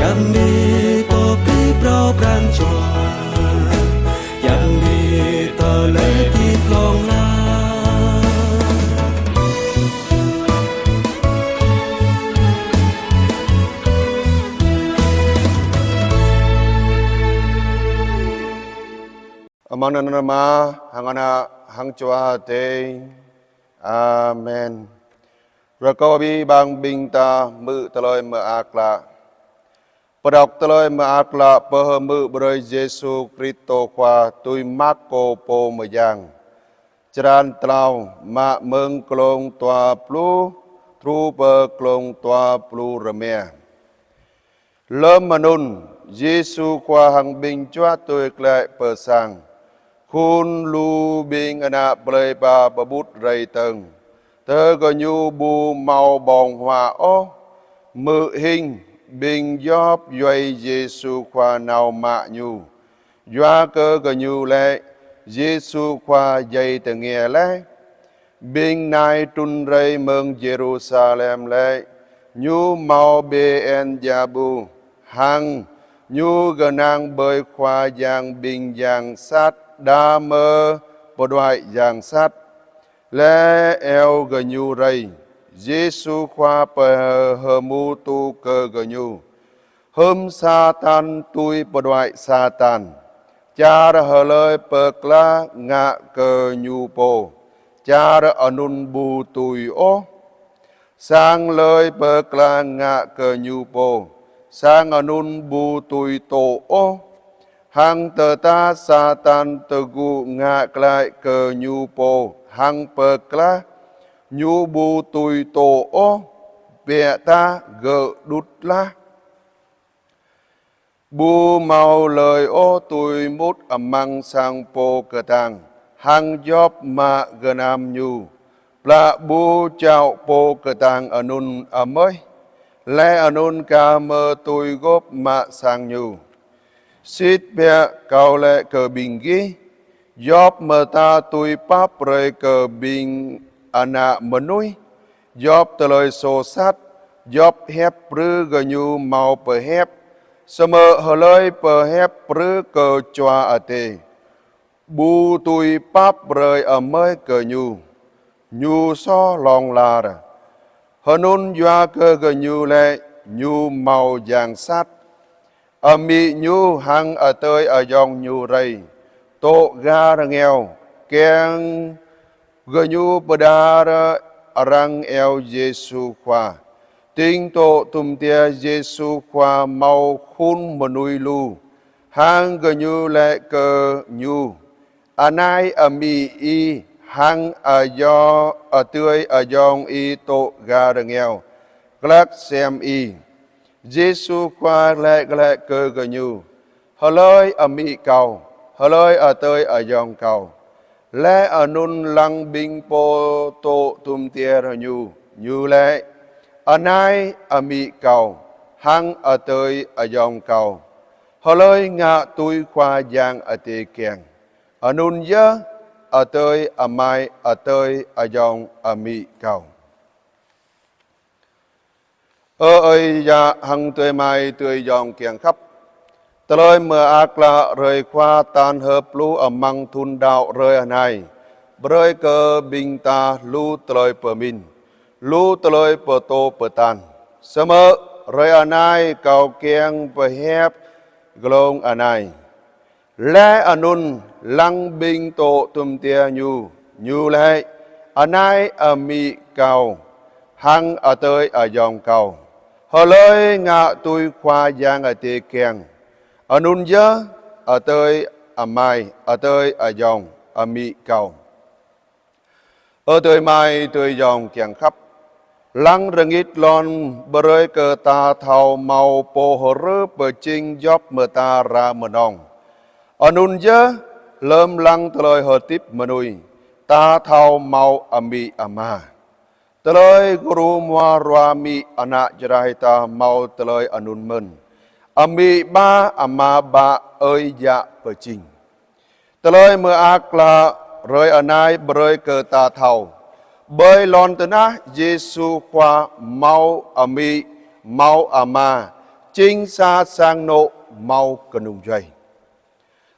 ยังมีปอปรีปรอปรานจวยังมีต่อเลที่กลองลาAmananama hangana hangchua te Amen. Rồi câu bi bằng bình ta mự tờ lời mơ ác lạ. Bà đọc tờ lời mơ ác lạ bờ hờ mự bờ rơi Giê-xu Christo khoa tùy mắc cô bồ mơ giang. Chran tlau mạ mừng klong tòa plu tru bờ klong tòa plu rơ mè. Lâm mà nôn Giê-xu khoa hằng bình chua tùy lại bờ sang. Khun lu bing ana plei ba babut rây tầng. Tơ gò nhu bu màu bòng hòa ô. Mự hình bình gióp duay Giê-xu khoa nào mạ nhu. Doa cơ gò nhu lệ Giê-xu khoa dây tờ nghe lệ. Bình nai trun rây mừng Jerusalem lệ. Nhu màu bê en gia bu. Hằng nhu gò nàng bơi khoa giang bình giang sát. Đa mơ bộ đoại giang sát. Lê eo gờ nhu rây. Giê-xu khoa bờ hờ mu tu cơ gờ nhu. Hâm sa tan tui bộ đoại sa tan. Cha ra hờ lời bờ la ngạ cơ nhu bồ. Cha ra anun bu tui ô. Sang lời bờ la ngạ cơ nhu bồ. Sang anun bu tui tổ ô. Hằng tờ ta sa tan tờ gu ngạ lại cờ nhu bồ. Hằng bờ la nhu bu tùy tổ ô. Bẹ ta gỡ đút la. Bu màu lời ô tùy mút măng sang bồ cờ tàng. Hằng gióp mạ gờ nam nhu. Là bu chào bồ cờ tàng anun mới. Lẽ anun ca mơ tùy góp mạ sang nhu. Xít bẹ cao lệ cờ bình ghi. Gióp mơ ta tùy bắp rơi cờ bình ana mơ nuôi. Gióp tờ lời sổ sát. Gióp hép rư gờ nhu màu bờ hép. Sơ mơ hờ lời bờ hép rư cờ choa ở tê. Bu tùy bắp rơi ở mới cờ nhu. Nhu so lòng là ra. Hờ nôn doa cờ gờ nhu lệ. Nhu màu giang sát. Ở mị nhu hằng ở tơi ở dòng nhu rây. Tổ ga ra nghèo. Kèng gờ nhu bà đà ra răng eo Giê-xu khoa. Tinh tổ tùm tia Giê-xu khoa màu khun mà nuôi lưu. Hằng gờ nhu lệ cờ nhu. À nai ở mị y. Hằng ở do ở tươi ở dòng y tổ ga ra nghèo. Glác xem y. Giê-xu khoa lệ cơ gờ nhu. Hờ lời ở mị cầu. Hờ lời ở tơi ở dòng cầu. Lẽ ở nôn lăng bình bồ tổ tùm tia rờ nhu. Nhu lệ. Ở nai ở mị cầu. Hằng ở tơi ở dòng cầu. Hờ lời ngạ tùy khoa giang ở tê kèng. Ở nôn dơ. Ở tơi ở mai ở tơi ở dòng ở mị cầu. Ơi dạ hằng tươi mai tươi dòng kiềng khắp. Tờ lời mưa ác lạ rời khoa tan hợp lũ ở măng thun đạo rơi ở này. Rơi cơ bình ta lũ tờ lời bờ mình. Lũ tờ lời bờ tô bờ tàn. Sơ mơ rơi ở này cầu kiêng bờ hẹp glông ở này. Lẽ ở nôn lăng bình tổ tùm tia nhu. Nhu lệ ở này ở mị cầu. Hằng ở tơi ở dòng cầu. Hờ lời ngạ tùy khoa giang ở tê kèng. Ở nôn dơ, ở tơi ở mai, ở tơi ở dòng, ở mị cầu. Ở tơi mai tươi dòng kèng khắp. Lăng rừng ít lon bờ rơi cờ ta thảo màu bồ hờ rơ bờ chinh gióp mờ ta ra mờ nòng. Ở nôn dơ, lâm lăng tờ lời hờ tiếp mờ nuôi. Ta thảo màu ở mị ở ma. Tờ lời guru mua roa mị ở nạ jarahita màu tờ lời ở nôn mân. Ami ba ama ba ơi dạ bờ trình. Tờ lời mưa ác là rơi ở nai bơi cờ ta thầu. Bơi lon tờ na Giê-xu khoa mau ami mau ama. chính xa sang nộ mau cần nung dây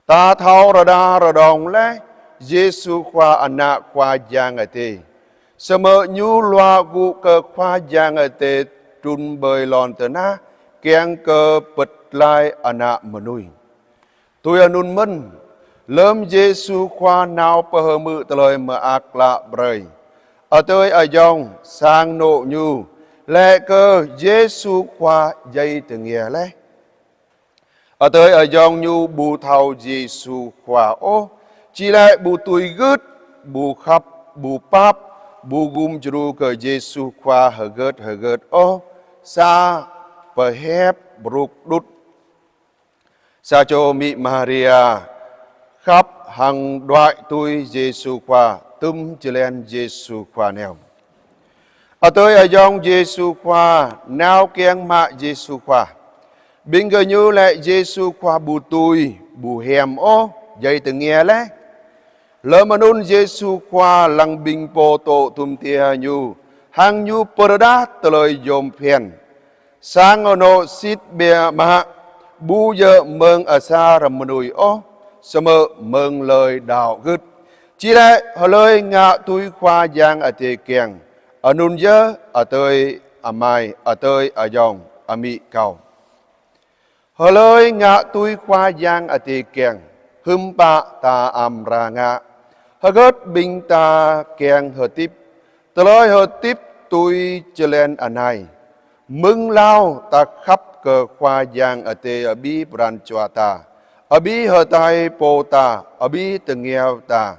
ta thao ra đa ra đồng lẽ Giêsu khoa anak khoa giang ở tê sơ mơ nhu loa gu cơ khoa giang ở tê trun bơi lòn tờ na keng cơ bật lai anak menui tôi anun mân lâm Giêsu khoa nào bờ hờ mự tờ lời mà ác lạ bời ở tới ở dòng sang nộ nhu lẽ cơ Giêsu khoa dây từ nghĩa lẽ ở tới ở dòng nhu bù thầu Giêsu khoa ô chỉ lại bù tùy gứt bù khắp bù pap bù gum chru cơ Giêsu khoa hờ gớt ô sa bờ hép bruk đút sa cho mỹ Maria khắp hàng đoại tôi Giêsu khoa tum chỉ lên Giêsu khoa nèo ở tới ở dòng Giêsu khoa nào kiêng mạ Giêsu khoa bình gờ như lại Giêsu khoa bù tùy bù hèm ô dây từ nghe lẽ lỡ mà nôn Giêsu khoa lăng bình bồ tổ thum tia nhu hàng nhu perda lời dòm phèn sang ở nô xít bè mà bu giờ mừng ở xa rầm nùi ô sơ mơ mừng lời đạo gứt chỉ lại họ lời ngạ túi khoa giang ở tề kèng ở nôn dơ ở tơi ở mai ở tơi ở dòng ở mỹ cầu họ lời ngạ túi khoa giang ở tề kèng hâm bạ ta am ra ngạ họ gớt bình ta kèng họ tiếp tờ lời họ tiếp túi chê lên ở này mừng lao ta khắp cờ khoa giang ở tề ở bi bran chua ta ở bi hờ tai po ta ở bi từng nghèo ta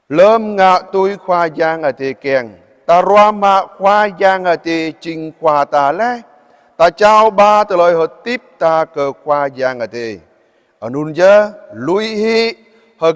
lâm ngạ tôi khoa giang ở tề kèng ta roa mạ khoa giang ở tề trình khoa ta lẽ ta trao ba từ lời hờ tiếp ta cờ khoa giang ở tề ở nun dơ lui hi hờ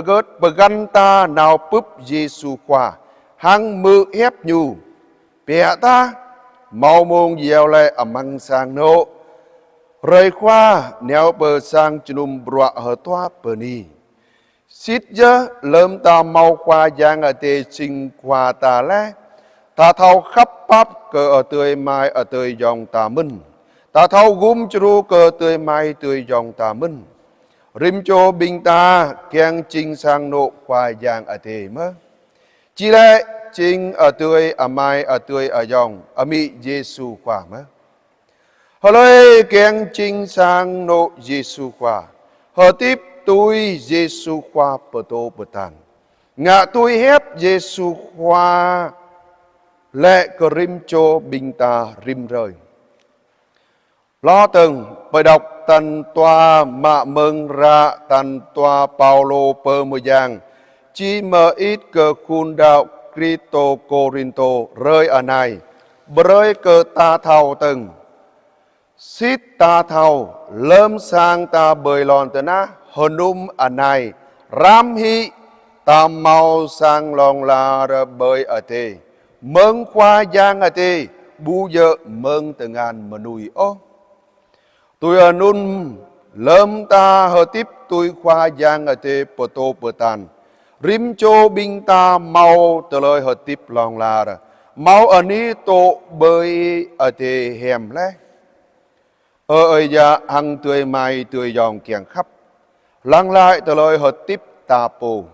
gớt bờ gan ta nào búp Giêsu khoa hăng mự hép nhu bẻ ta mau môn dèo lại ở măng sang nộ rời khoa neo bờ sang chunum bọa hở toa bờ ni xít dơ lâm ta mau khoa giang ở tề trình khoa ta lẽ ta thao khắp bắp cờ ở tươi mai ở tươi dòng ta minh ta thao gum chru cờ tươi mai tươi dòng ta minh rim cho bình ta keng trình sang nộ khoa giang ở tề mơ chỉ lẽ trình ở tươi ở mai ở tươi ở dòng ở mỹ Giêsu khoa mơ họ lời keng trình sang nộ Giêsu khoa họ tiếp tôi Giêsu khoa bờ tô bờ tàn ngạ tôi hép Giêsu khoa lệ cờ rim cho bình ta rim rơi lo từng bài đọc tần toa mạ mừng ra tần toa Paulo pơ mơ giang chi mơ ít cờ khun đạo Cristo Corinto rơi ở này rơi cờ ta thầu từng xít ta thầu lâm sang ta bơi lòn tờ na hồn ở này ram hi ta mau sang lòng là bơi ở tê mừng khoa giang ở tê bu giờ mừng từ ngàn mà nùi ô tôi ở nun lâm ta hờ tiếp tôi khoa giang ở tê bờ tô bờ tàn rim cho binh ta mau từ lời hờ tiếp lòng là mau ở ní tổ bơi ở tê hẻm lẽ ơi dạ hằng tươi mai tươi dòng kiềng khắp lăng lại từ lời hờ tiếp ta bồ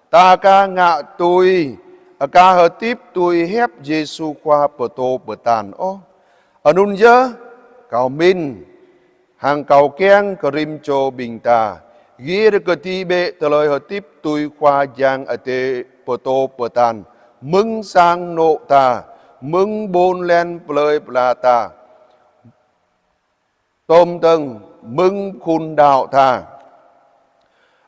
ta ca ngạ tôi ca hờ tiếp tôi hép Giêsu khoa bờ tô bờ tàn ô ở nun dơ cầu min hàng cầu keng cờ rim cho bình ta ghi được cơ ti bệ từ lời hờ tiếp tôi khoa giang ở tê bờ tô bờ tàn mừng sang nộ ta mừng bôn len lời là ta tôm tầng mừng khun đạo ta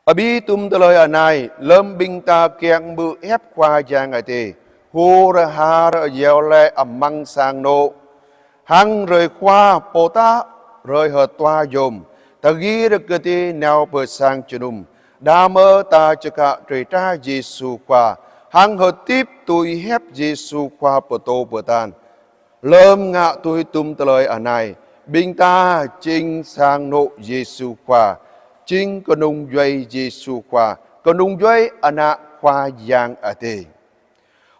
ở bi tum từ lời ở này lâm binh ta keng bự ép khoa giang ở tê hô ra ha ra dèo lệ ẩm măng sang nộ hăng rời khoa bồ ta rời hờ toa dùm ta ghi được cơ ti nèo bờ sang chunum đa mơ ta cho cả trời tra Giêsu khoa hăng hờ tiếp tôi hép Giêsu khoa bờ tô bờ tàn lâm ngạ tôi tum từ lời ở này binh ta chinh sang nộ Giêsu khoa chinh có nung duy Giêsu khoa có nung duy ana khoa giang ở tê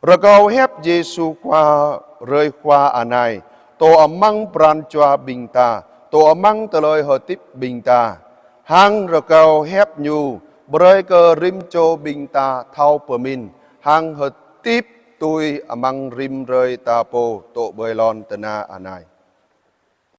rồi cầu hép Giêsu khoa rơi khoa ở này tổ amang pran chua bình ta tổ amang tờ lời hợp tiếp bình ta hang rờ cao hép nhu bơi cơ rim cho bình ta thao bờ min hang hợp tiếp tôi amang rim rơi ta po tổ bơi lon tờ na anai